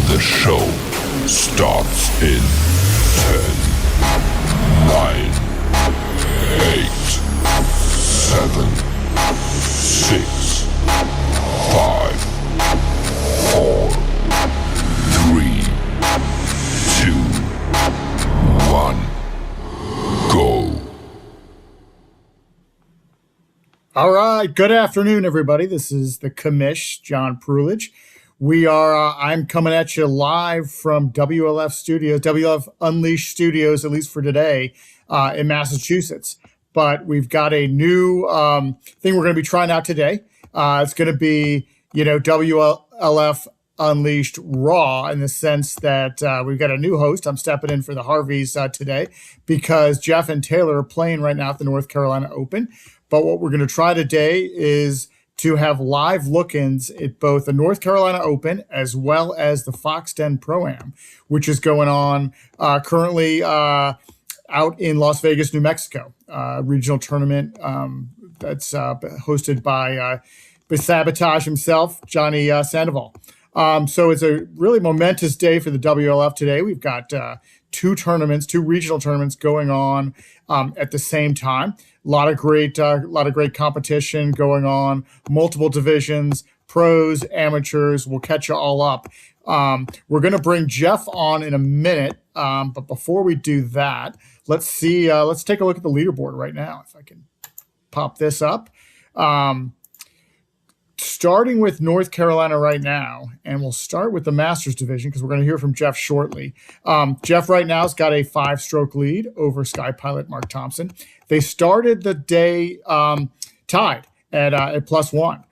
The show starts in 10, 9, 8, 7, 6, 5, 4, 3, 2, 1, go. All right. Good afternoon, everybody. This is the commish, John Prulidge. I'm coming at you live from WLF Studios, WLF Unleashed Studios, at least for today, in Massachusetts. But we've got a new thing we're going to be trying out today. It's going to be, WLF Unleashed Raw, in the sense that we've got a new host. I'm stepping in for the Harveys today because Jeff and Taylor are playing right now at the North Carolina Open. But what we're going to try today is to have live look-ins at both the North Carolina Open as well as the Fox Den Pro-Am, which is going on currently out in Las Vegas, New Mexico, regional tournament that's hosted by Sabotage himself, Johnny Sandoval. So it's a really momentous day for the WLF today. We've got two regional tournaments going on at the same time. A lot of great competition going on, multiple divisions, pros, amateurs. We'll catch you all up. We're going to bring Jeff on in a minute, but before we do that, let's take a look at the leaderboard right now. If I can pop this up. Starting with North Carolina right now, and we'll start with the Masters division because we're going to hear from Jeff shortly. Jeff right now has got a 5-stroke lead over Sky Pilot Mark Thompson. They started the day tied at +1.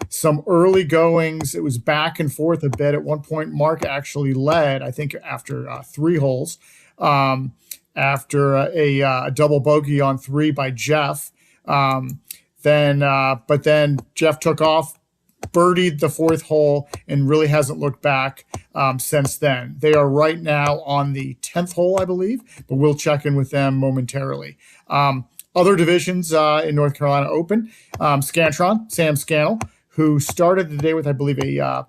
Some early goings, it was back and forth a bit. At one point, Mark actually led, I think, after 3 holes, after a double bogey on 3 by Jeff. But then Jeff took off, birdied the 4th hole, and really hasn't looked back since then. They are right now on the 10th hole, I believe, but we'll check in with them momentarily. Other divisions in North Carolina Open, Sam Scannell, who started the day with, I believe, a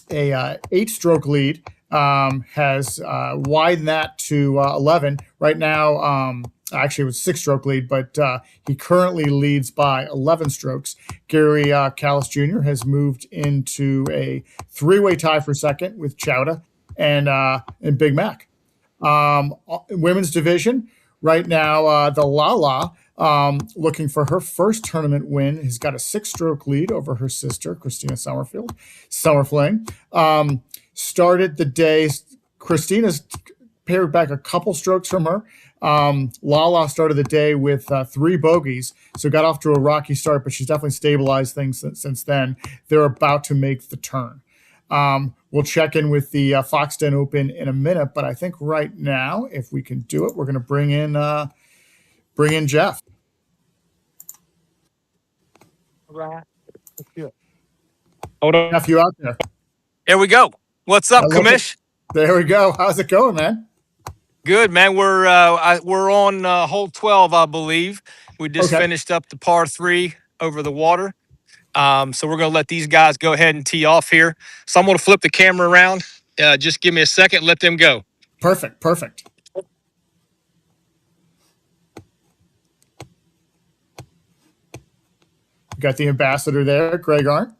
8-stroke lead, has widened that to 11. Right now, actually, it was 6-stroke lead, but he currently leads by 11 strokes. Gary Callis Jr. has moved into a 3-way tie for second with Chowda and Big Mac. Women's division right now, the Lala, looking for her first tournament win, has got a 6-stroke lead over her sister, Christina Summerfling. Started the day, Christina's paired back a couple strokes from her. Lala started the day with 3 bogeys, so got off to a rocky start, but she's definitely stabilized things since then. They're about to make the turn. We'll check in with the Fox Den Open in a minute, but I think right now, if we can do it, we're going to bring in Jeff. All right. Let's do it. Hold on. Jeff, you out there? Here we go. What's up, commish? There we go. How's it going, man? Good, man. We're on hole 12, I believe. We just finished up the par 3 over the water. So we're going to let these guys go ahead and tee off here. So I'm going to flip the camera around. Just give me a second. Let them go. Perfect. Got the ambassador there, Greg Arndt.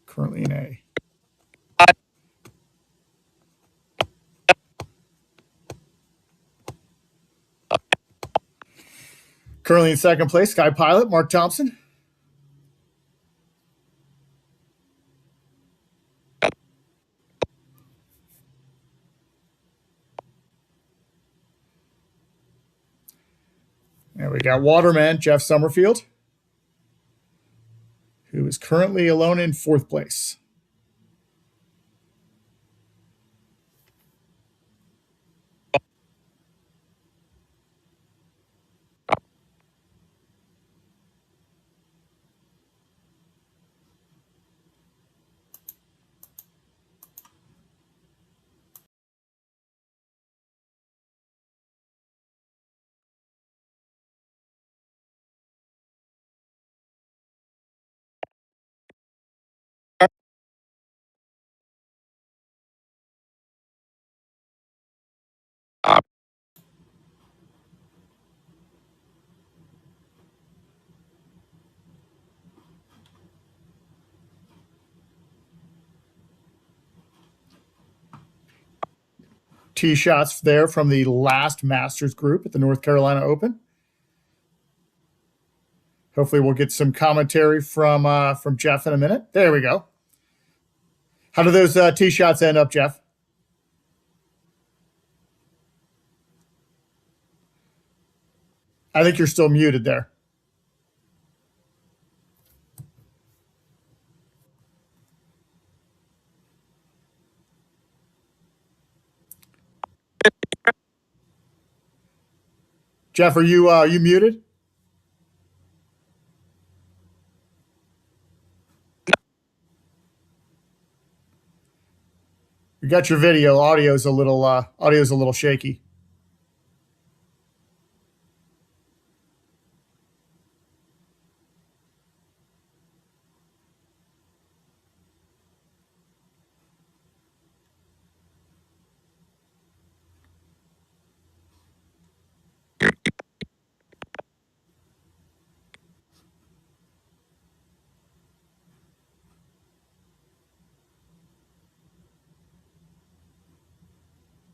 Currently in A. Currently in second place, Sky Pilot, Mark Thompson. And we got Waterman, Jeff Summerfield, who is currently alone in 4th place. Tee shots there from the last Masters group at the North Carolina Open. Hopefully, we'll get some commentary from Jeff in a minute. There we go. How do those tee shots end up, Jeff? I think you're still muted there. Jeff, are you muted? You got your video. Audio's a little shaky.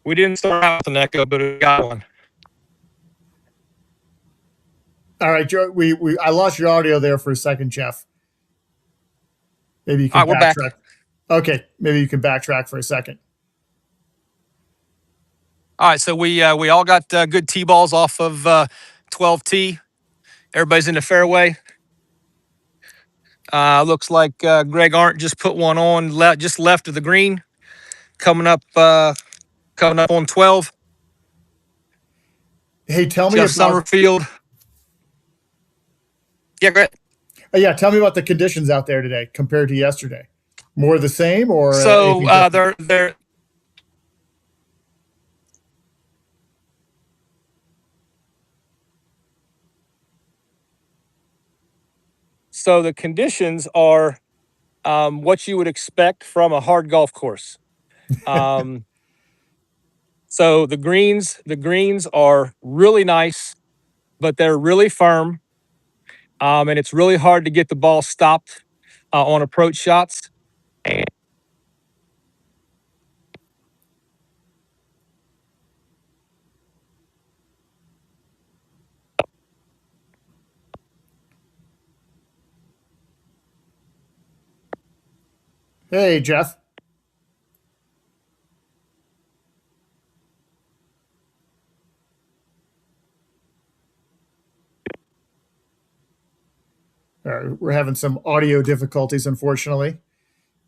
We didn't start out with an echo, but we got one. All right, Joe. I lost your audio there for a second, Jeff. Maybe you can All right, we're back. backtrack. Okay, maybe you can backtrack for a second. All right, so we all got good tee balls off of 12T. Everybody's in the fairway. Looks like Greg Arndt just put one on just left of the green, coming up on 12. Hey, tell me Jeff about Summerfield. Yeah, great. Yeah, tell me about the conditions out there today compared to yesterday. More the same, or So anything different? they're so the conditions are what you would expect from a hard golf course. So the greens are really nice, but they're really firm, and it's really hard to get the ball stopped on approach shots. Hey, Jeff. We're having some audio difficulties, unfortunately.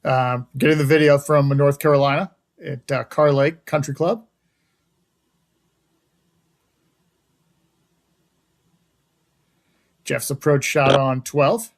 Getting the video from North Carolina at Car Lake Country Club. Jeff's approach shot on 12.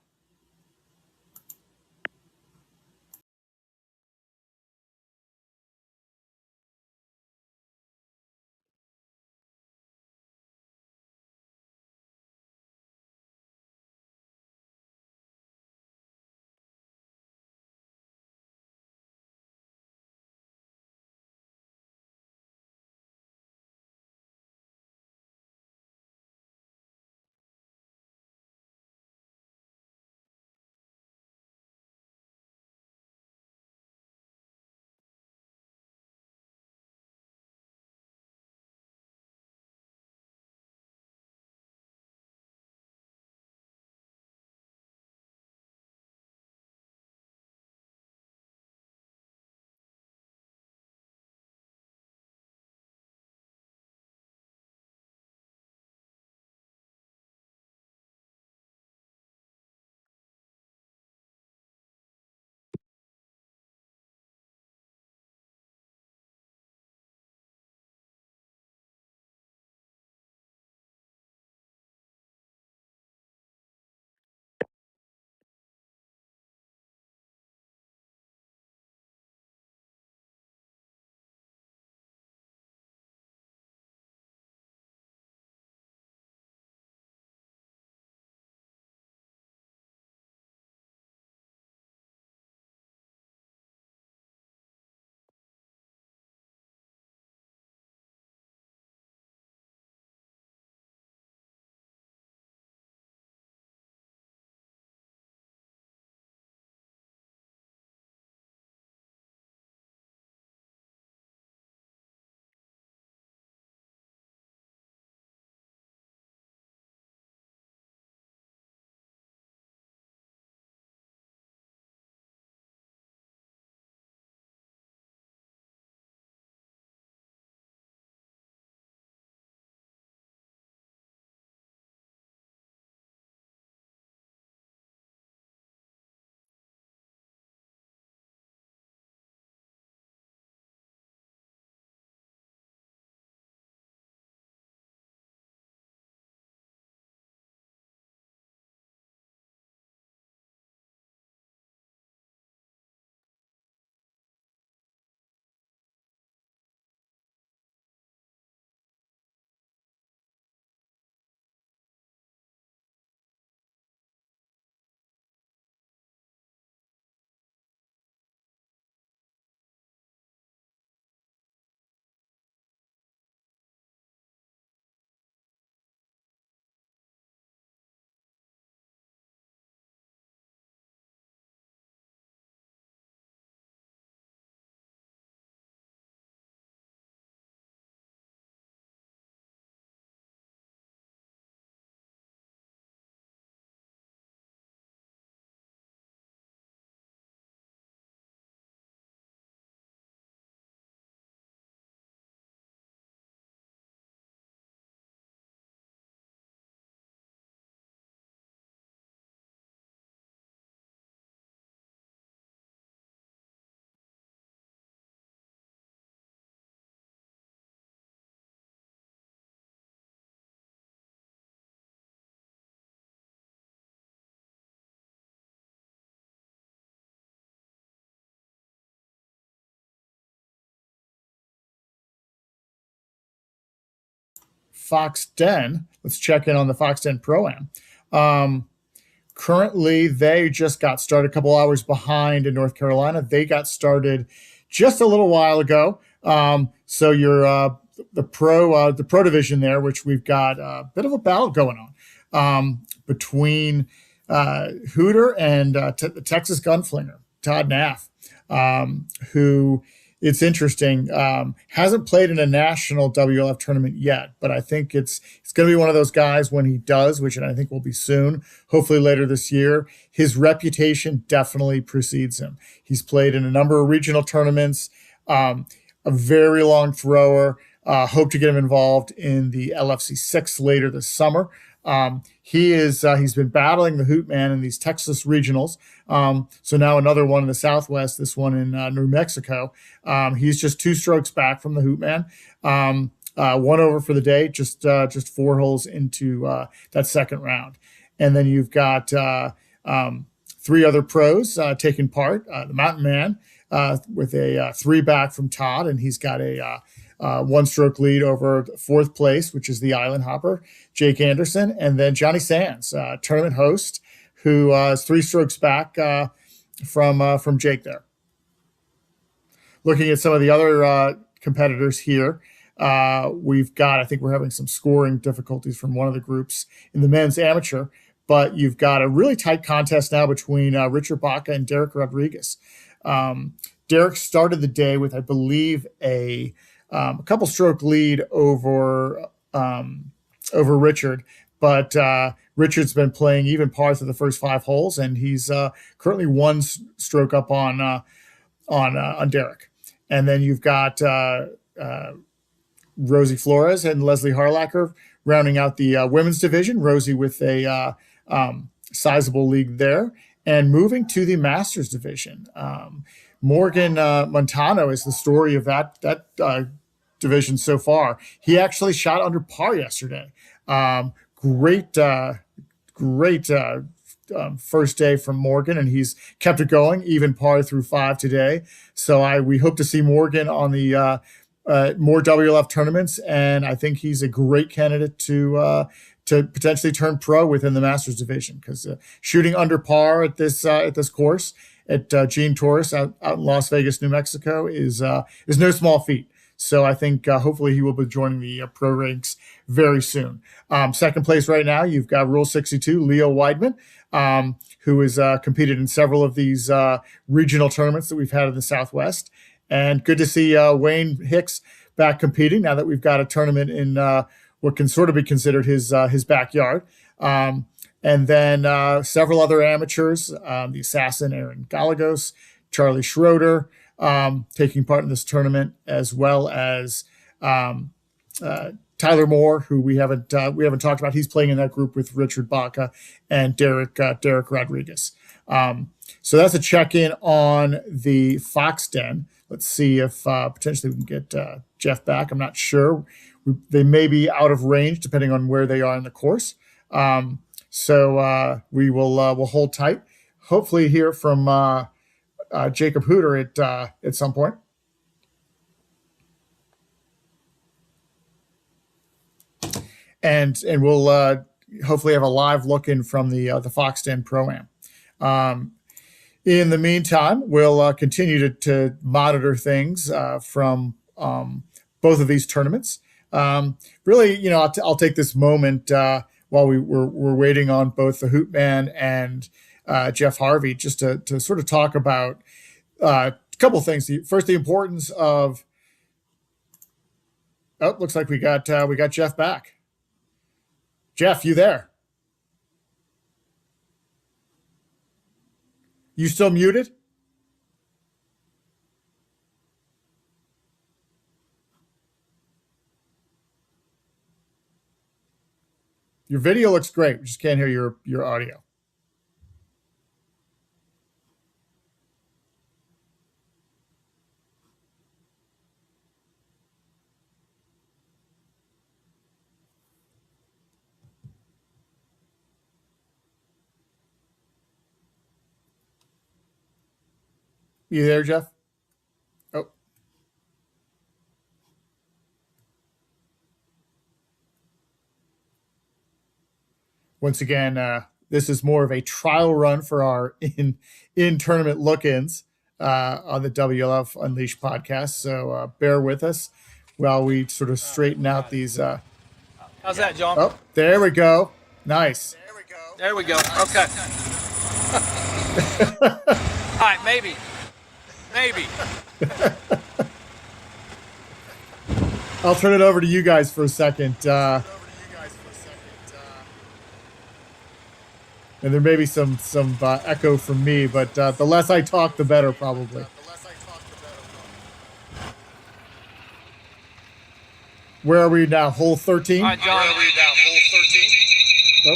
Fox Den. Let's check in on the Fox Den Pro-Am. Currently, they just got started a couple hours behind in North Carolina. They got started just a little while ago. So you're the pro division there, which we've got a bit of a battle going on between Hooter and the Texas Gunflinger, Todd Naff, who, it's interesting, hasn't played in a national WLF tournament yet, but I think it's going to be one of those guys when he does, which I think will be soon, hopefully later this year. His reputation definitely precedes him. He's played in a number of regional tournaments, a very long thrower. Hope to get him involved in the LFC 6 later this summer. He's been battling the Hoot Man in these Texas regionals. So now another one in the Southwest, this one in New Mexico. He's just 2 strokes back from the Hoot Man. 1 over for the day, just 4 holes into that second round. And then you've got 3 other pros taking part. The Mountain Man with a 3 back from Todd, and he's got a 1-stroke lead over 4th place, which is the Island Hopper, Jake Anderson, and then Johnny Sands, tournament host, who is 3 strokes back from Jake there. Looking at some of the other competitors here, we've got, I think we're having some scoring difficulties from one of the groups in the men's amateur, but you've got a really tight contest now between Richard Baca and Derek Rodriguez. Derek started the day with, I believe, a couple stroke lead over Richard, but Richard's been playing even par through the first 5 holes, and he's currently 1 stroke up on Derek. And then you've got Rosie Flores and Leslie Harlacher rounding out the women's division. Rosie with a sizable lead there, and moving to the Masters division. Morgan Montano is the story of that division so far. He actually shot under par yesterday. Great first day from Morgan, and he's kept it going, even par through 5 today. So we hope to see Morgan on the more WLF tournaments, and I think he's a great candidate to potentially turn pro within the Masters division, because shooting under par at this course at Gene Torres out in Las Vegas, New Mexico is no small feat. So I think hopefully he will be joining the pro ranks very soon. Second place right now, you've got Rule 62, Leo Weidman, who has competed in several of these regional tournaments that we've had in the Southwest. And good to see Wayne Hicks back competing now that we've got a tournament in what can sort of be considered his backyard. And then several other amateurs, the Assassin Aaron Gallegos, Charlie Schroeder, taking part in this tournament, as well as Tyler Moore, who we haven't talked about. He's playing in that group with Richard Baca and Derek Rodriguez. So that's a check-in on the Fox Den. Let's see if potentially we can get Jeff back. I'm not sure. They may be out of range depending on where they are in the course. So we'll hold tight. Hopefully hear from Jacob Hooter at some point. And we'll hopefully have a live look in from the Fox Den Pro-Am. In the meantime, we'll continue to monitor things from both of these tournaments. Really, I'll take this moment while we're waiting on both the Hoot Man and Jeff Harvey, just to sort of talk about a couple things. First, the importance of. Oh, looks like we got Jeff back. Jeff, you there? You still muted? Your video looks great. We just can't hear your audio. You there, Jeff? Oh. once again, this is more of a trial run for our in tournament look-ins on the WLF Unleashed podcast. So bear with us while we sort of straighten out these. How's that, John? Oh, there we go. Nice. There we go. Okay. All right, maybe. I'll turn it over to you guys for a second. And there may be some echo from me, but the less I talk, the better, probably. Where are we now? Hole 13? All right, John. Where are we now? Hole 13? Oh.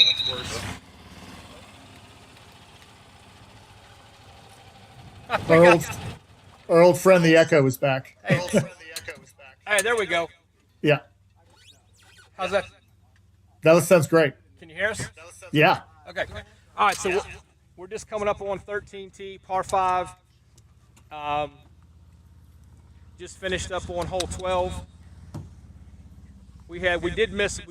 That's worse. Our old friend, the echo, is back. Hey, there we go. Yeah. How's that? That sounds great. Can you hear us? Yeah. Okay. All right, so we're just coming up on 13T, par 5. Just finished up on hole 12. We did miss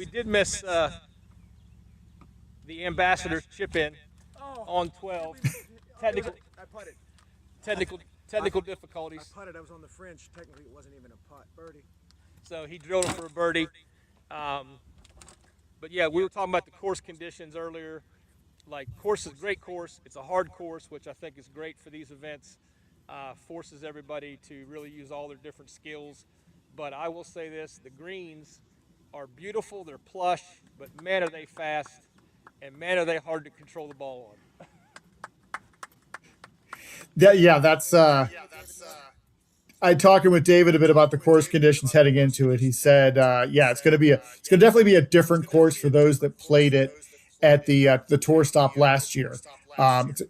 the ambassador's chip in on 12. Technical difficulties. I putted. I was on the fringe. Technically, it wasn't even a putt. Birdie. So he drilled him for a birdie. But yeah, we were talking about the course conditions earlier. Like, course is a great course. It's a hard course, which I think is great for these events. Forces everybody to really use all their different skills. But I will say this, the greens are beautiful, they're plush, but man are they fast, and man are they hard to control the ball on. That's I talking with David a bit about the course conditions heading into it. He said, it's going to definitely be a different course for those that played it at the tour stop last year.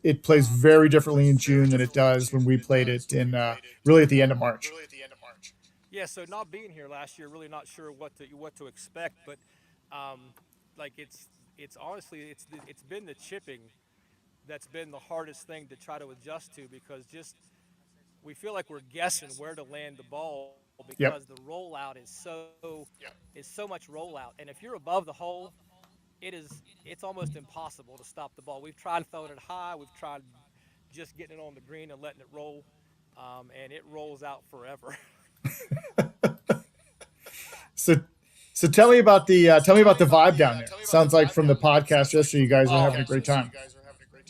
It plays very differently in June than it does when we played it in really at the end of March. Yeah, so not being here last year, really not sure what to expect, but it's honestly it's been the chipping that's been the hardest thing to try to adjust to, because just we feel like we're guessing where to land the ball because the rollout is so much rollout, and if you're above the hole, it's almost impossible to stop the ball. We've tried throwing it high, we've tried just getting it on the green and letting it roll, and it rolls out forever. So tell me about the vibe down there. Sounds like from the podcast yesterday, you guys are having a great time.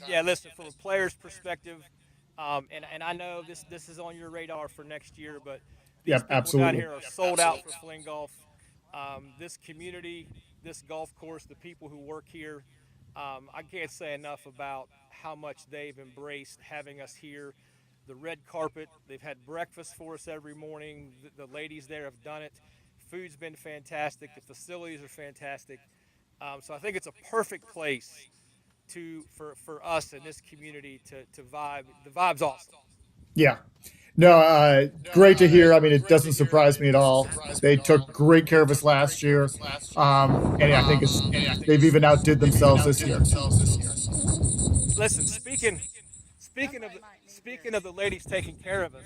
Yeah, listen, from a player's perspective, and I know this is on your radar for next year, but these people absolutely down here are sold out for Fling Golf. This community, this golf course, the people who work here, I can't say enough about how much they've embraced having us here. The red carpet, they've had breakfast for us every morning. The ladies there have done it. Food's been fantastic. The facilities are fantastic. So I think it's a perfect place for us in this community to vibe. The vibe's awesome. Yeah. No, great to hear. I mean, it doesn't surprise me at all. They took great care of us last year. And I think they've even outdid themselves this year. Listen, speaking of the ladies taking care of us,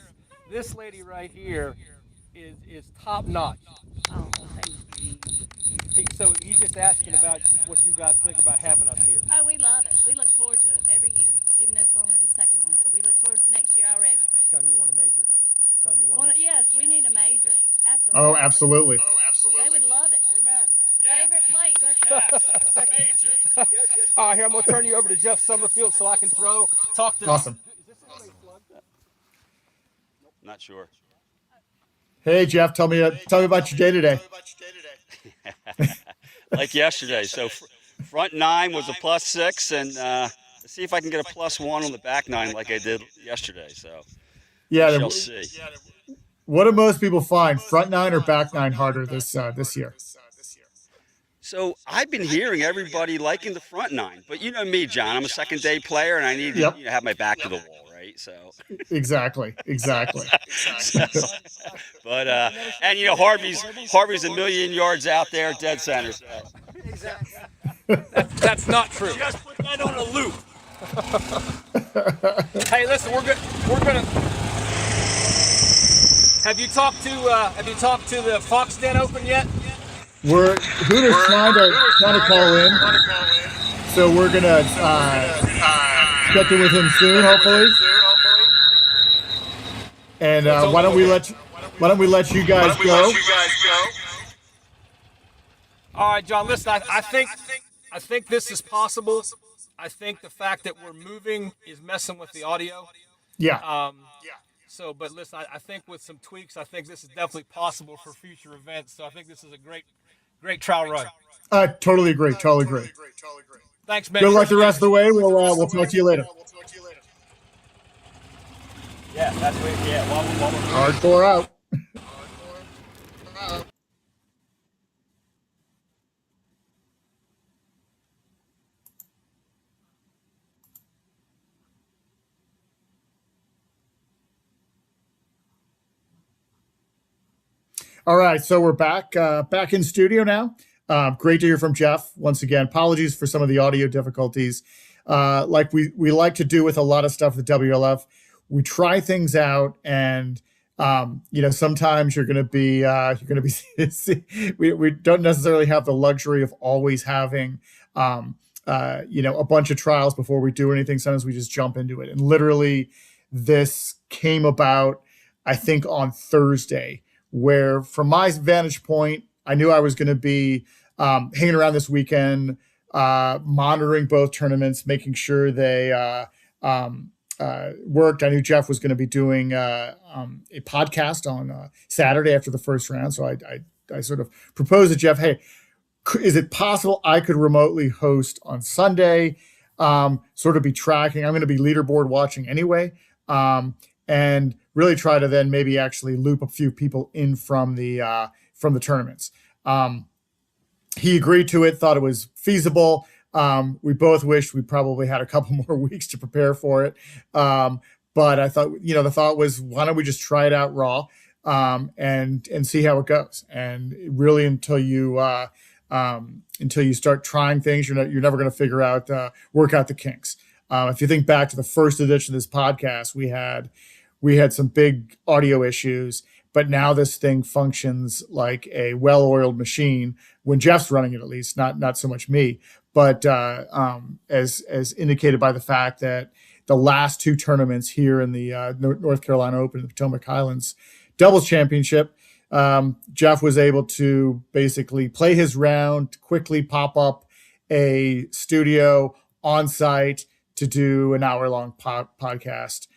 this lady right here is top notch. Oh, thank you. So he's just asking about what you guys think about having us here. Oh, we love it. We look forward to it every year, even though it's only the second one. But we look forward to next year already. Tell me you want a major. Yes, we need a major. Absolutely. Oh, absolutely. They would love it. Amen. Favorite place. Second major. Yes. All right, here, I'm going to turn you over to Jeff Summerfield so I can talk to Awesome. Not sure. Hey, Jeff, tell me about your day today. Like yesterday. So front 9 was a +6, and let's see if I can get a +1 on the back 9 like I did yesterday. So we shall see. What do most people find, front 9 or back 9, harder this year? So I've been hearing everybody liking the front 9, but you know me, John. I'm a second day player, and I need to have my back to the wall, right? So exactly. But and you know Harvey's a million yards out there, dead center. So. That's not true. Just put that on a loop. Hey, listen, we're gonna. Have you talked to the Fox Den Open yet? Hooters trying to call in, so we're gonna check in with him soon, hopefully. And why don't we let you guys go? All right, John. Listen, I think this is possible. I think the fact that we're moving is messing with the audio. Yeah. So, but listen, I think with some tweaks, I think this is definitely possible for future events. So I think this is a great trial run. I totally agree. Totally agree. Thanks, man. Good luck the rest of the way. We'll talk to you later. Yeah, that's what. Yeah, Hardcore out. All right, so we're back in studio now. Great to hear from Jeff once again. Apologies for some of the audio difficulties. Like we like to do with a lot of stuff at WLF, we try things out, and sometimes you're going to be we don't necessarily have the luxury of always having a bunch of trials before we do anything. Sometimes we just jump into it, and literally this came about, I think, on Thursday, where from my vantage point, I knew I was going to be hanging around this weekend, monitoring both tournaments, making sure they worked. I knew Jeff was going to be doing a podcast on Saturday after the first round. So I sort of proposed to Jeff, hey, is it possible I could remotely host on Sunday, sort of be tracking? I'm going to be leaderboard watching anyway. And really try to then maybe actually loop a few people in from the tournaments. He agreed to it, thought it was feasible. We both wished we probably had a couple more weeks to prepare for it. But I thought, the thought was, why don't we just try it out raw and see how it goes? And really, until you start trying things, you're never going to figure out work out the kinks. If you think back to the first edition of this podcast, we had some big audio issues, but now this thing functions like a well-oiled machine when Jeff's running it, at least, not so much me. But as indicated by the fact that the last two tournaments here in the North Carolina Open, the Potomac Highlands Doubles Championship, Jeff was able to basically play his round, quickly pop up a studio on site to do an hour-long podcast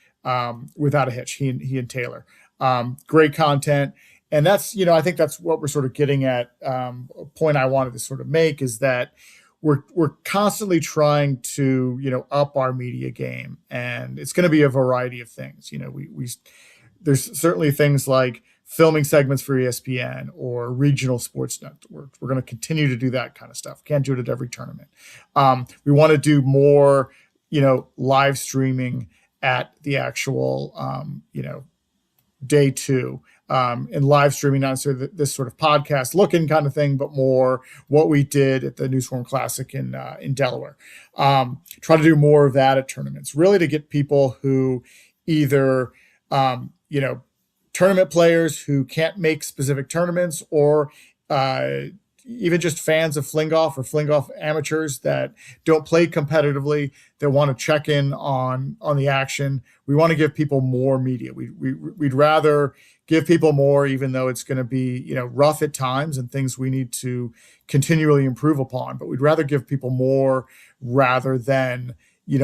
without a hitch. He and Taylor, great content, and that's I think that's what we're sort of getting at. A point I wanted to sort of make is that we're constantly trying to up our media game, and it's going to be a variety of things. There's certainly things like filming segments for ESPN or regional sports networks. We're going to continue to do that kind of stuff. Can't do it at every tournament. We want to do more live streaming at the actual, day two, and live streaming, not necessarily this sort of podcast looking kind of thing, but more what we did at the Newsform Classic in Delaware. Try to do more of that at tournaments, really to get people who either, tournament players who can't make specific tournaments, or even just fans of fling golf or fling golf amateurs that don't play competitively, that want to check in on the action. We want to give people more media. We'd rather give people more, even though it's going to be rough at times and things we need to continually improve upon. But we'd rather give people more rather than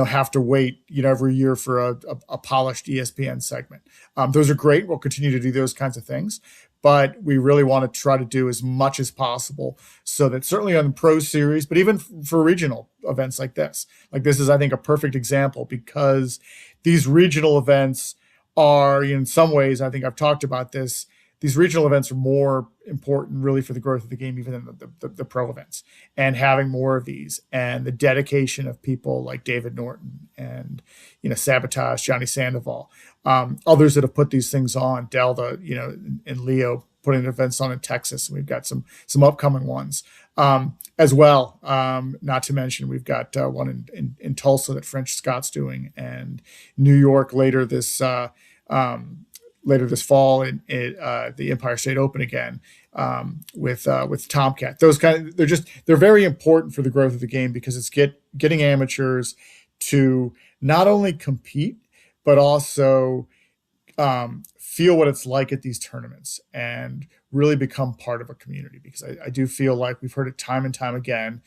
have to wait every year for a polished ESPN segment. Those are great. We'll continue to do those kinds of things. But we really want to try to do as much as possible so that certainly on the Pro Series, but even for regional events like this is, I think, a perfect example, because these regional events are, in some ways, I think I've talked about this, these regional events are more important really for the growth of the game, even than the pro events. And having more of these, and the dedication of people like David Norton and, Sabotage, Johnny Sandoval, others that have put these things on, Delta, and Leo putting events on in Texas. And we've got some upcoming ones as well. Not to mention, we've got one in Tulsa that French Scott's doing, and New York later this fall in the Empire State Open again. with Tomcat. Those they're very important for the growth of the game because it's getting amateurs to not only compete but also feel what it's like at these tournaments and really become part of a community. Because I do feel like we've heard it time and time again,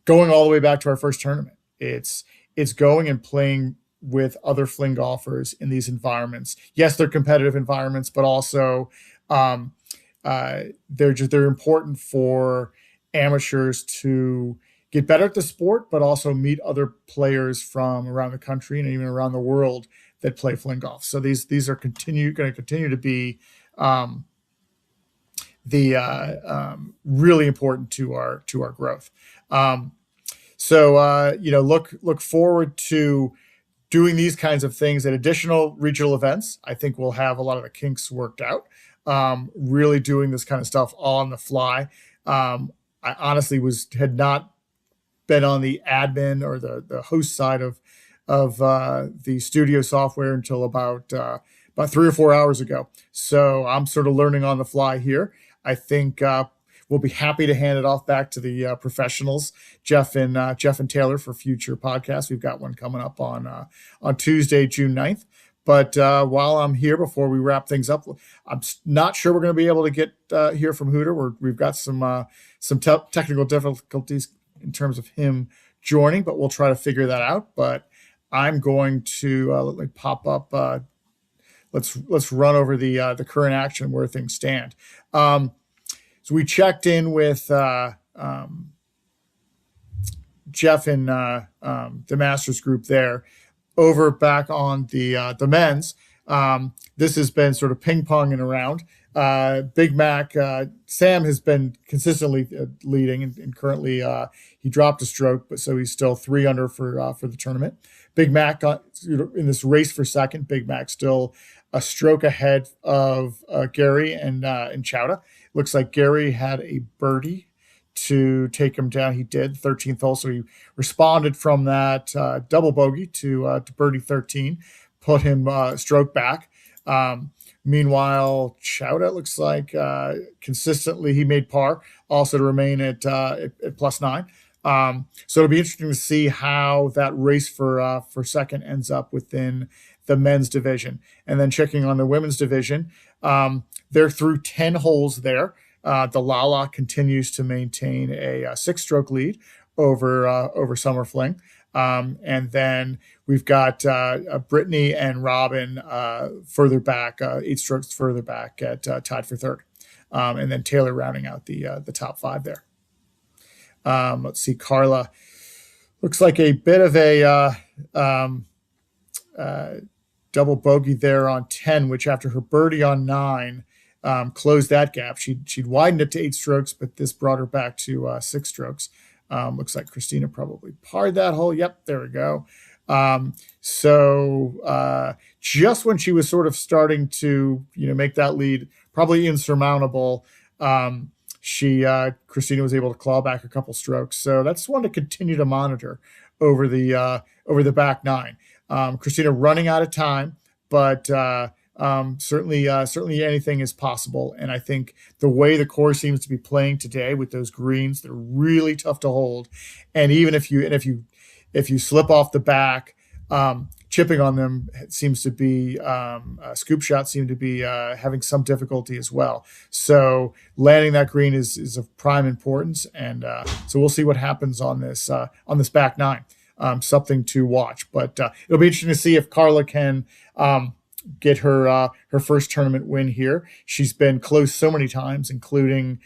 going all the way back to our first tournament. It's going and playing with other fling golfers in these environments. Yes, they're competitive environments, but also they're important for amateurs to get better at the sport, but also meet other players from around the country and even around the world that play fling golf. So these are going to continue to be really important to our growth. Look forward to doing these kinds of things at additional regional events. I think we'll have a lot of the kinks worked out. Really doing this kind of stuff on the fly. I honestly had not been on the admin or the host side of the studio software until about 3 or 4 hours ago. So I'm sort of learning on the fly here. I think we'll be happy to hand it off back to the professionals, Jeff and Taylor, for future podcasts. We've got one coming up on Tuesday, June 9th. But while I'm here, before we wrap things up, I'm not sure we're going to be able to get hear from Hooter. We've got some technical difficulties in terms of him joining, but we'll try to figure that out. But I'm going to let me pop up. Let's run over the current action, where things stand. So we checked in with Jeff in the Masters group there. Over back on the men's, this has been sort of ping-ponging around. Big Mac, Sam has been consistently leading, and currently he dropped a stroke, but so he's still 3 under for the tournament. Big Mac in this race for second. Big Mac still a stroke ahead of Gary and Chowda. Looks like Gary had a birdie to take him down. He did, 13th hole, so he responded from that double bogey to birdie 13, put him stroke back. Meanwhile, Chowda looks like consistently he made par, also to remain at +9. So it'll be interesting to see how that race for second ends up within the men's division. And then checking on the women's division, they're through 10 holes there. The Lala continues to maintain a 6-stroke lead over Summer Fling. And then we've got Brittany and Robin further back, 8 strokes further back at tied for third. And then Taylor rounding out the top 5 there. Let's see, Carla looks like a bit of a double bogey there on 10, which after her birdie on 9 closed that gap. She'd widened it to 8 strokes, but this brought her back to 6 strokes. Looks like Christina probably parred that hole. Yep, there we go. So just when she was sort of starting to make that lead probably insurmountable, Christina was able to claw back a couple strokes. So that's one to continue to monitor over the back 9. Christina running out of time, but certainly anything is possible. And I think the way the course seems to be playing today with those greens, they're really tough to hold. And even if you slip off the back, chipping on them seems to be scoop shots seem to be having some difficulty as well. So landing that green is of prime importance. And so we'll see what happens on this back 9. Something to watch, but it'll be interesting to see if Carla can get her first tournament win here. She's been close so many times, including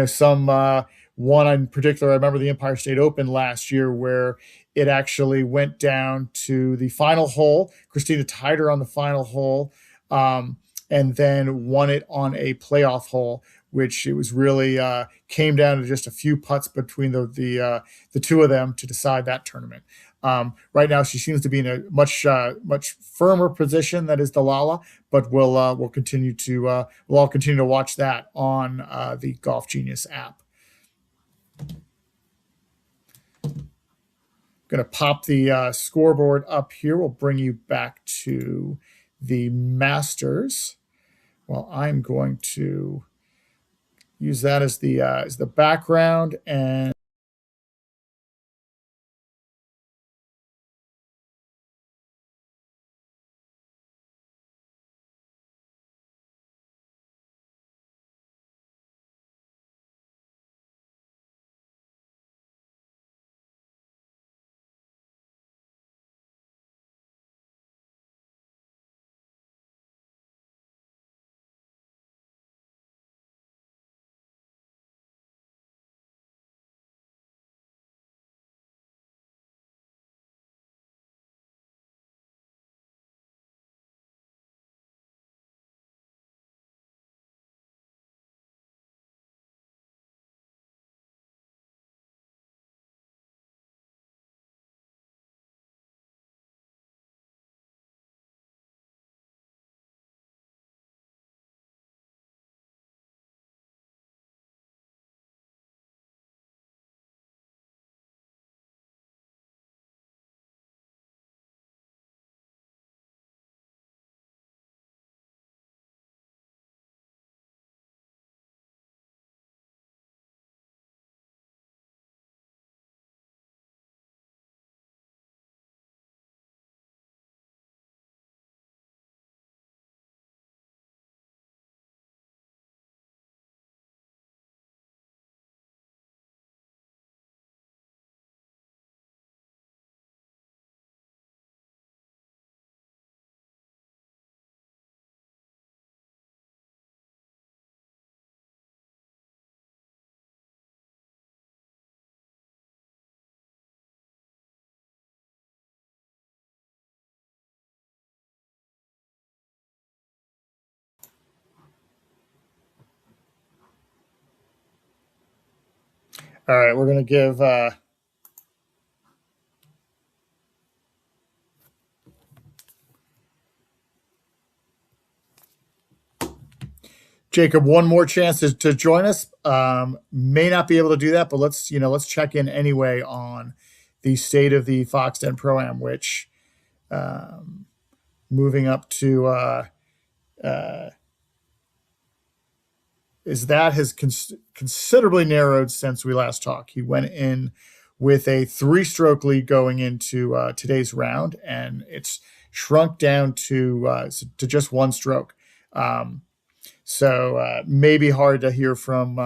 some one in particular. I remember the Empire State Open last year where it actually went down to the final hole. Christina tied her on the final hole, and then won it on a playoff hole, which it was really came down to just a few putts between the two of them to decide that tournament. Right now, she seems to be in a much firmer position. That is the Lala, but we'll all continue to watch that on the Golf Genius app. Going to pop the scoreboard up here. We'll bring you back to the Masters. Well, I'm going to use that as the background. And all right, we're going to give Jacob one more chance to join us. May not be able to do that, but let's check in anyway on the state of the Fox 10 Pro-Am, which moving up to is that has considerably narrowed since we last talked. He went in with a 3-stroke lead going into today's round, and it's shrunk down to just 1 stroke. So maybe hard to hear from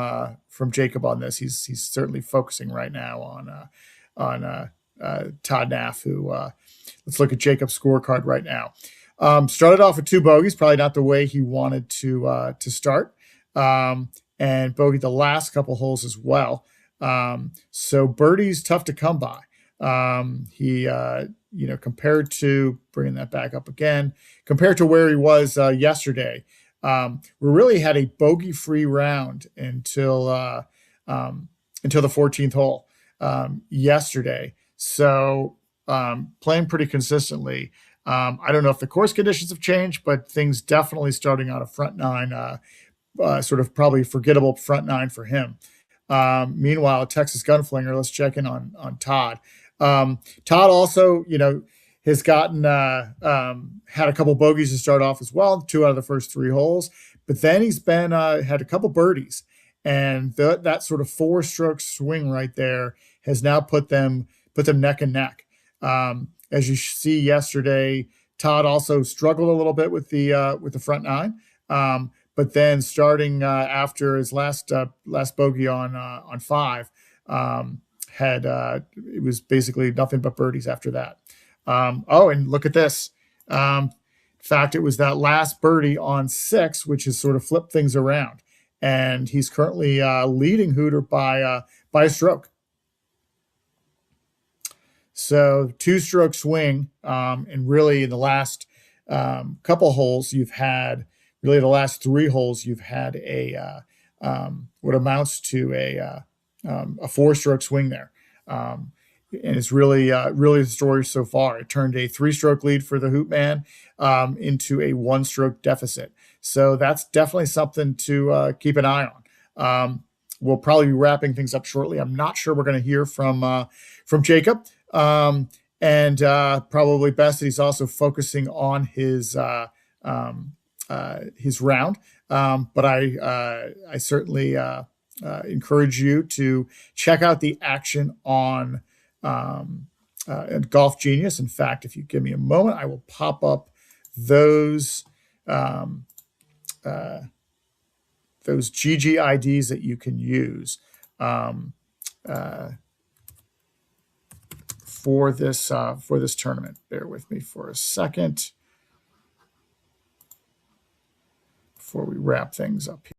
Jacob on this. He's certainly focusing right now on Todd Naff, who let's look at Jacob's scorecard right now. Started off with 2 bogeys, probably not the way he wanted to start, and bogeyed the last couple holes as well. So birdie's tough to come by. He compared to bringing that back up again, compared to where he was yesterday. We really had a bogey-free round until the 14th hole yesterday. So playing pretty consistently. I don't know if the course conditions have changed, but things definitely starting out a front 9, sort of probably forgettable front 9 for him. Meanwhile, Texas Gunflinger, let's check in on Todd. Todd also, has gotten had a couple bogeys to start off as well, 2 out of the first 3 holes, but then he's been had a couple birdies, and that sort of 4-stroke swing right there has now put them neck and neck. As you see yesterday, Todd also struggled a little bit with the front 9, but then starting after his last bogey on 5, it was basically nothing but birdies after that. And look at this. In fact, it was that last birdie on 6, which has sort of flipped things around. And he's currently leading Hooter by a stroke. So 2-stroke swing. And really in the last couple holes, you've had, really the last 3 holes, you've had what amounts to a 4-stroke swing there. And it's really the story so far. It turned a 3-stroke lead for the Hoop Man into a 1-stroke deficit. So that's definitely something to keep an eye on. We'll probably be wrapping things up shortly. I'm not sure we're going to hear from Jacob. And probably best that he's also focusing on his round. but I certainly encourage you to check out the action on Golf Genius. In fact, if you give me a moment, I will pop up those those GGIDs that you can use for this tournament. Bear with me for a second before we wrap things up here.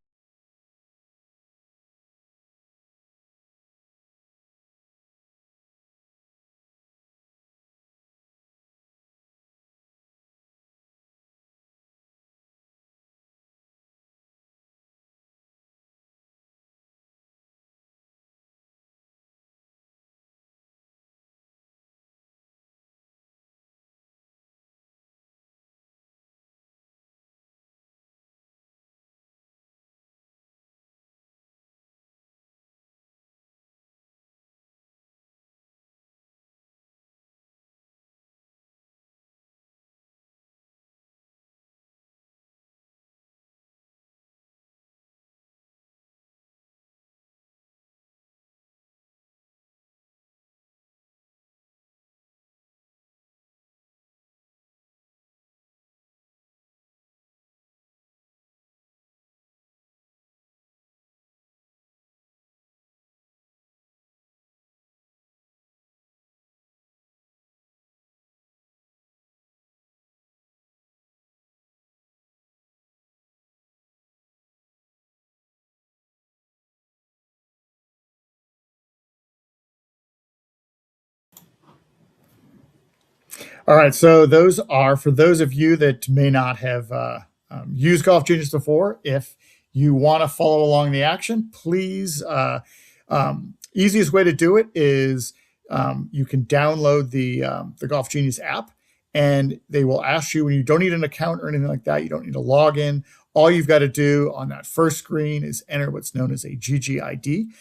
All right, so those are for those of you that may not have used Golf Genius before. If you want to follow along the action, please. Easiest way to do it is you can download the Golf Genius app, and they will ask you when you don't need an account or anything like that. You don't need to log in. All you've got to do on that first screen is enter what's known as a GGID. You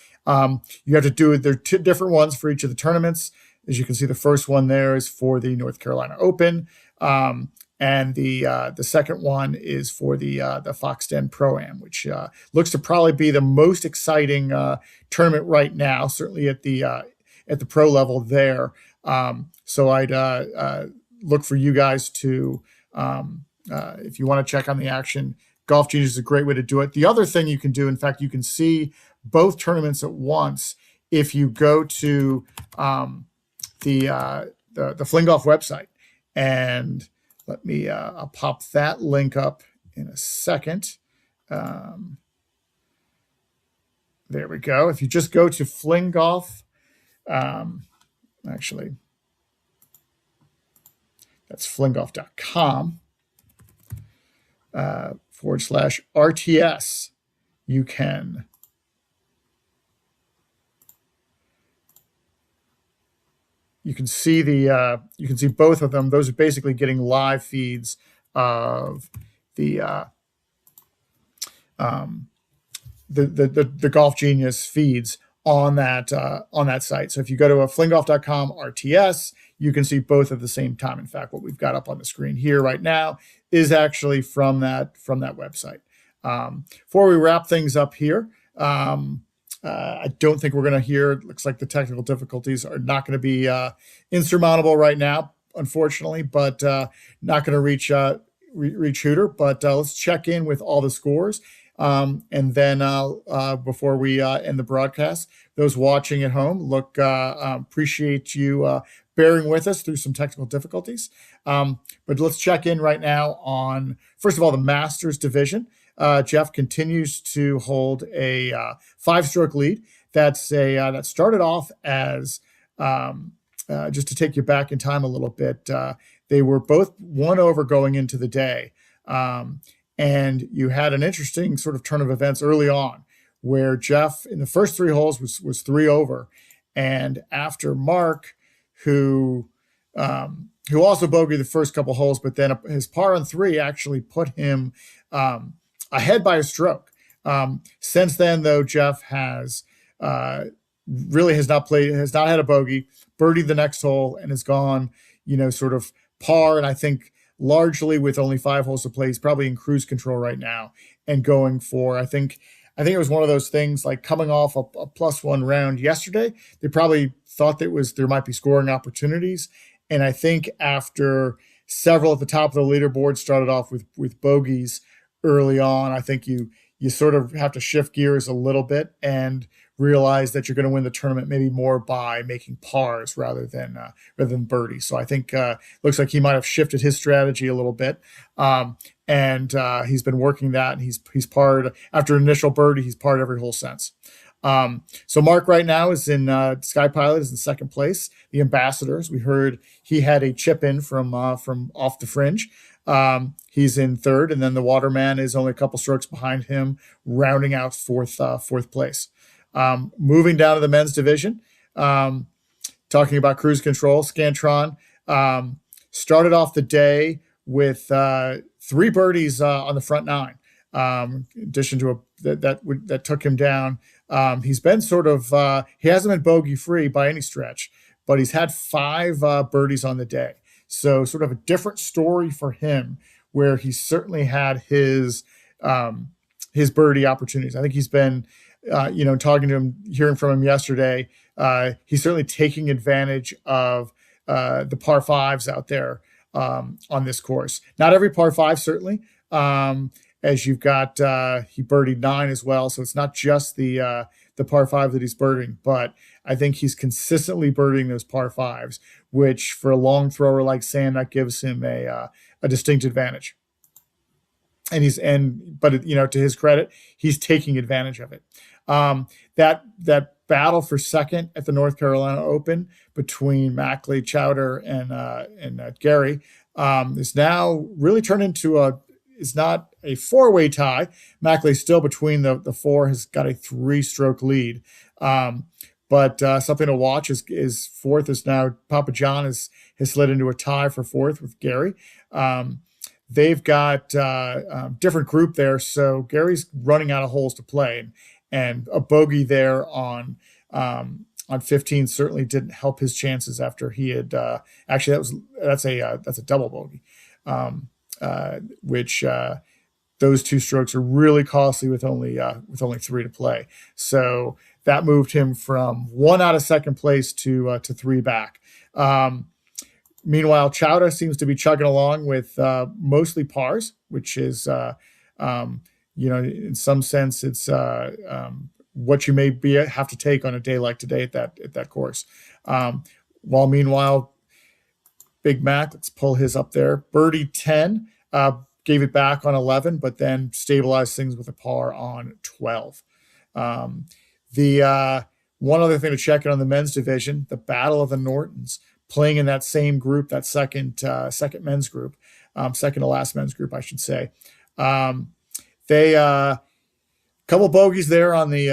have to do it. There are two different ones for each of the tournaments. As you can see, the first one there is for the North Carolina Open, and the second one is for the Fox Den Pro-Am, which looks to probably be the most exciting tournament right now, certainly at the pro level there. So I'd look for you guys to, if you want to check on the action, Golf Genius is a great way to do it. The other thing you can do, in fact, you can see both tournaments at once if you go to the Fling Golf website. And let me I'll pop that link up in a second. There we go. If you just go to Fling Golf, actually, that's flinggolf.com /RTS, you can see you can see both of them. Those are basically getting live feeds of the Golf Genius feeds on that site. So if you go to flinggolf.com RTS, you can see both at the same time. In fact, what we've got up on the screen here right now is actually from that website. Before we wrap things up here, I don't think we're going to hear. It looks like the technical difficulties are not going to be insurmountable right now, unfortunately, but not going to reach Hooter. But let's check in with all the scores. And then before we end the broadcast, those watching at home, appreciate you bearing with us through some technical difficulties. But let's check in right now on, first of all, the Masters division. Jeff continues to hold a 5-stroke lead. That started off as, just to take you back in time a little bit, they were both 1 over going into the day. And you had an interesting sort of turn of events early on where Jeff in the first 3 holes was 3 over. And after Mark, who also bogeyed the first couple holes, but then his par on 3 actually put him ahead by a stroke. Since then, though, Jeff has not had a bogey, birdied the next hole, and has gone, sort of par, and I think largely with only 5 holes to play. He's probably in cruise control right now and going for, I think it was one of those things like coming off a +1 round yesterday. They probably thought there might be scoring opportunities. And I think after several at the top of the leaderboard started off with bogeys early on, I think you sort of have to shift gears a little bit and realize that you're going to win the tournament maybe more by making pars rather than birdies. So I think looks like he might have shifted his strategy a little bit, and he's been working that. And he's parred after an initial birdie. He's parred every hole since. So Mark right now is in Sky Pilot is in second place. The Ambassadors, we heard he had a chip in from off the fringe. He's in third, and then the Waterman is only a couple strokes behind him, rounding out fourth place. Moving down to the men's division, talking about cruise control, Scantron started off the day with 3 birdies on the front 9. In addition to that took him down. He's been sort of he hasn't been bogey free by any stretch, but he's had 5 birdies on the day. So sort of a different story for him, where he certainly had his birdie opportunities. I think he's been, talking to him, hearing from him yesterday. He's certainly taking advantage of the par 5s out there on this course. Not every par 5, certainly. As you've got, he birdied 9 as well, so it's not just the par 5 that he's birding, but I think he's consistently birding those par 5s, which for a long thrower like Sam, that gives him a distinct advantage. But to his credit, he's taking advantage of it. That battle for second at the North Carolina Open between Mackley, Chowder, and Gary is now really turned into it's not a 4-way tie. Mackley still between the 4, has got a 3-stroke lead. But something to watch is fourth is now Papa John has slid into a tie for fourth with Gary. They've got different group there, so Gary's running out of holes to play, and a bogey there on 15 certainly didn't help his chances after he had actually that's a double bogey, which those 2 strokes are really costly with only 3 to play. So that moved him from 1 out of second place to 3 back. Meanwhile, Chowder seems to be chugging along with mostly pars, which is, in some sense, it's what you may have to take on a day like today at that course. While meanwhile, Big Mac, let's pull his up there. Birdie 10, gave it back on 11, but then stabilized things with a par on 12. The one other thing to check in on the men's division, the Battle of the Nortons, playing in that same group, that second men's group, second to last men's group, I should say. They couple bogeys there on the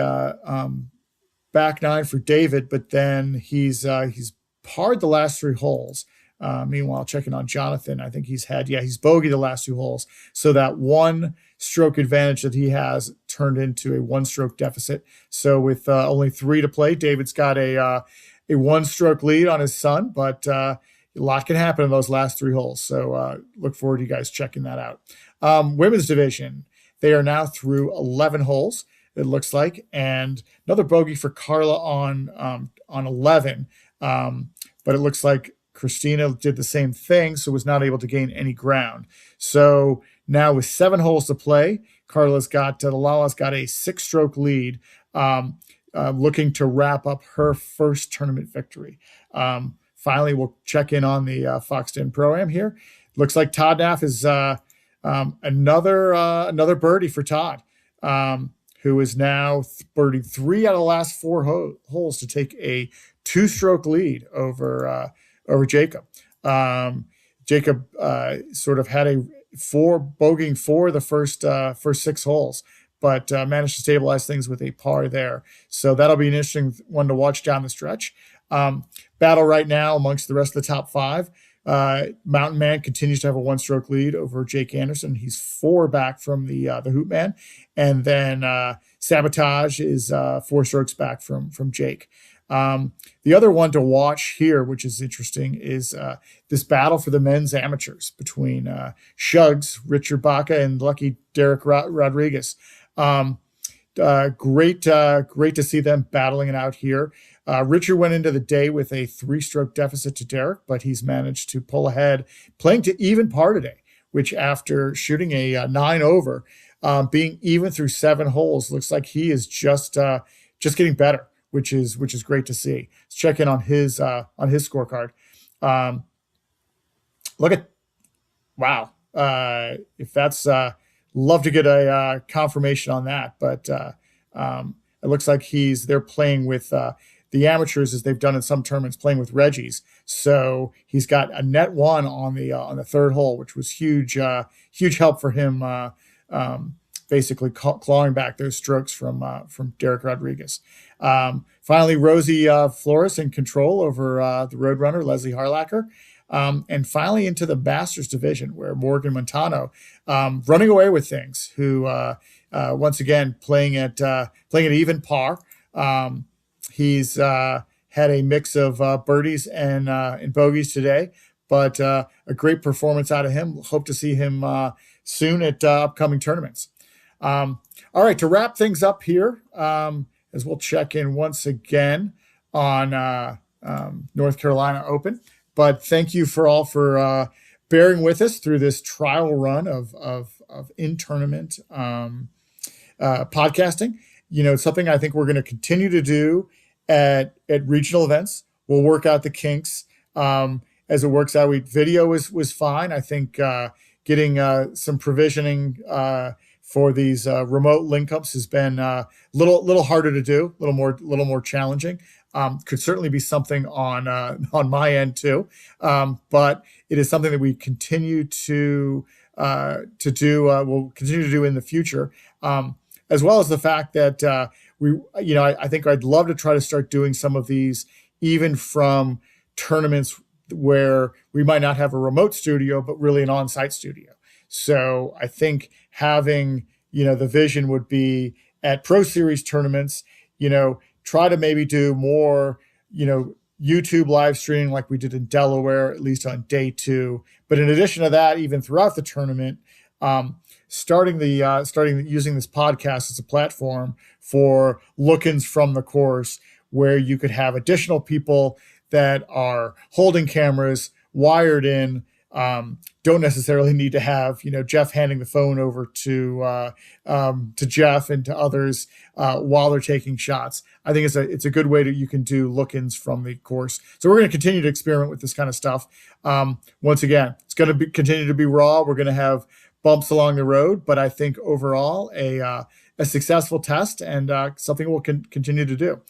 back 9 for David, but then he's parred the last 3 holes. Meanwhile, checking on Jonathan, I think he's bogeyed the last 2 holes. So that 1-stroke advantage that he has turned into a 1-stroke deficit. So with only 3 to play, David's got a 1-stroke lead on his son, but a lot can happen in those last 3 holes. So look forward to you guys checking that out. Women's division, they are now through 11 holes, it looks like, and another bogey for Carla on 11. But it looks like Christina did the same thing, so was not able to gain any ground. So now with 7 holes to play, Lala's got a 6-stroke lead, looking to wrap up her first tournament victory. Finally, we'll check in on the Foxton Pro-Am here. Looks like Todd Naff is another birdie for Todd, who is now birdied 3 out of the last 4 holes to take a 2-stroke lead over Jacob. Jacob sort of had a bogeying 4 the first 6 holes, but managed to stabilize things with a par there. So that'll be an interesting one to watch down the stretch. Battle right now amongst the rest of the top 5. Mountain Man continues to have a 1-stroke lead over Jake Anderson. He's 4 back from the Hoop Man. And then Sabotage is 4 strokes back from Jake. The other one to watch here, which is interesting, is this battle for the men's amateurs between Shugs, Richard Baca, and lucky Derek Rodriguez. Great to see them battling it out here. Richard went into the day with a 3-stroke deficit to Derek, but he's managed to pull ahead, playing to even par today, which after shooting a 9 over, being even through 7 holes, looks like he is just getting better, which is great to see. Let's check in on his scorecard. Look at, wow. If that's love to get a confirmation on that, but it looks like they're playing with the amateurs, as they've done in some tournaments, playing with Reggie's. So he's got a net 1 on the 3rd hole, which was huge help for him. Basically clawing back those strokes from Derek Rodriguez. Finally, Rosie Flores in control over the Roadrunner, Leslie Harlacher. And finally into the Masters division, where Morgan Montano running away with things, who once again playing at even par. He's had a mix of birdies and bogeys today, but a great performance out of him. Hope to see him soon at upcoming tournaments. All right, to wrap things up here, as we'll check in once again on North Carolina Open. But thank you for bearing with us through this trial run of in-tournament podcasting. It's something I think we're going to continue to do at regional events. We'll work out the kinks as it works out. Video was fine. I think getting some provisioning for these remote link-ups has been a little harder to do, a little more challenging. Could certainly be something on my end too, but it is something that we continue to do. We'll continue to do in the future, as well as the fact that I think I'd love to try to start doing some of these even from tournaments where we might not have a remote studio, but really an on-site studio. So I think having, the vision would be at Pro Series tournaments, try to maybe do more, YouTube live streaming like we did in Delaware, at least on day 2. But in addition to that, even throughout the tournament, starting using this podcast as a platform for look-ins from the course, where you could have additional people that are holding cameras wired in. Don't necessarily need to have Jeff handing the phone over to Jeff and to others while they're taking shots. I think it's a good way you can do look-ins from the course. So we're going to continue to experiment with this kind of stuff. Once again, it's going to continue to be raw. We're going to have bumps along the road, but I think overall a successful test and something we'll continue to do.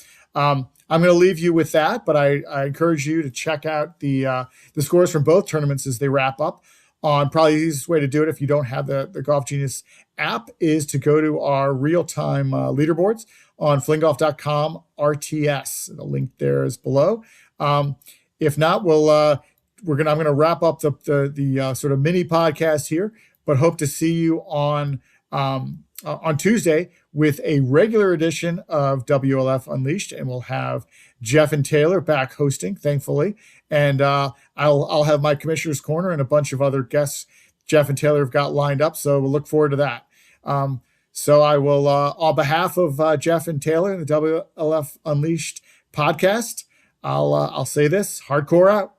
I'm going to leave you with that, but I encourage you to check out the scores from both tournaments as they wrap up. Probably the easiest way to do it, if you don't have the Golf Genius app, is to go to our real-time leaderboards on flinggolf.com RTS. The link there is below. If not, I'm going to wrap up the sort of mini podcast here, but hope to see you on Tuesday with a regular edition of WLF Unleashed, and we'll have Jeff and Taylor back hosting, thankfully, and I'll have my Commissioner's Corner and a bunch of other guests Jeff and Taylor have got lined up, so we'll look forward to that. So I will, on behalf of Jeff and Taylor and the WLF Unleashed podcast, I'll say this: hardcore out.